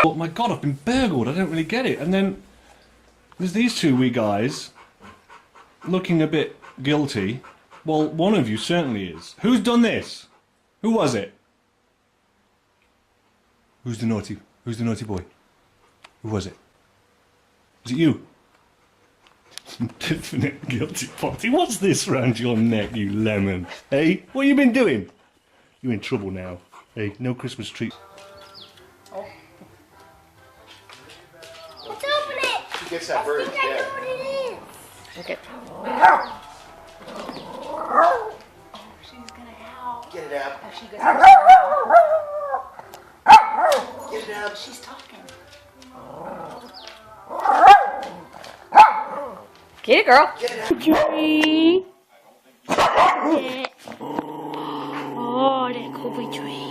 Oh my god, I've been burgled, I don't really get it. And then there's these two wee guys looking a bit guilty. Well, one of you certainly is. Who's done this? Who was it? Who's the naughty boy? Who was it? Was it you? Some definite guilty party. What's this round your neck, you lemon? Hey, what you been doing? You're in trouble now. Hey, no Christmas tree. Oh. Let's open it! She gets that bird. I think I know what it is. Okay. Oh, she's gonna howl. Get it out. Oh, she goes. Get it out. She's talking. Get it, girl. Get it out. Tree. Oh, that coffee tree.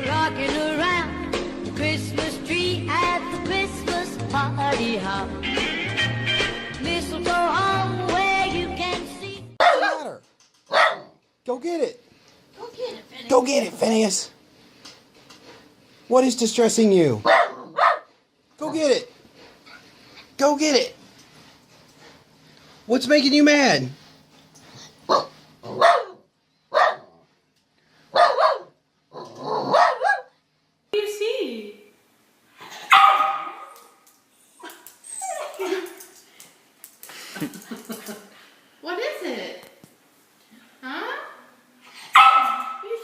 Rocking around the Christmas tree at the Christmas party hop. Mistletoe hung where you can see. What's the matter? Go get it. Go get it, Phineas. Go get it, Phineas. What is distressing you? Go get it. Go get it. What's making you mad? What do you see? What is it? Huh? You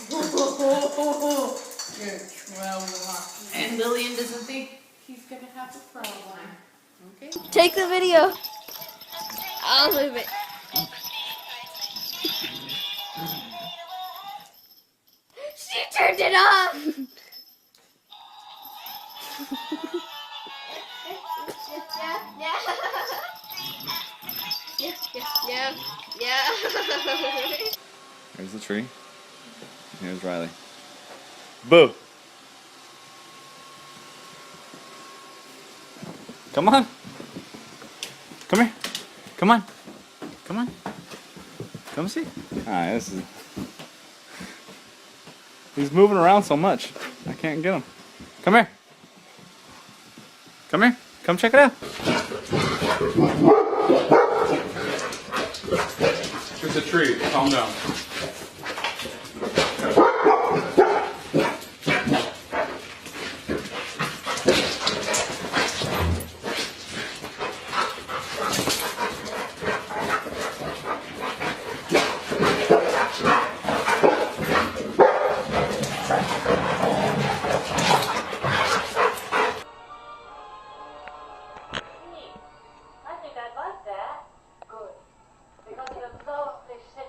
You're trouble. And Lillian doesn't think he's gonna have a problem. Okay? Take the video. I'll move it. She turned it off. Yeah. There's the tree. Here's Riley. Boo! Come on! Come here! Come on! Come on! Come see! Alright, this is... He's moving around so much. I can't get him. Come here! Come here! Come check it out! It's a tree. Calm down.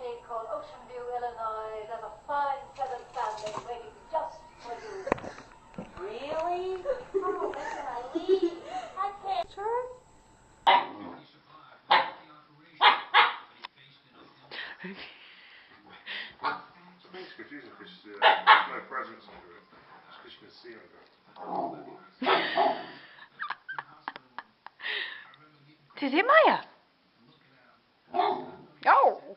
party called Ocean View, Illinois. There's a fine feathered family waiting just for you. Really? Oh, when can I leave? I can't. Sure. It's confusing because there's no presents under it. It's because you can see under it. Did it, Maya? Oh.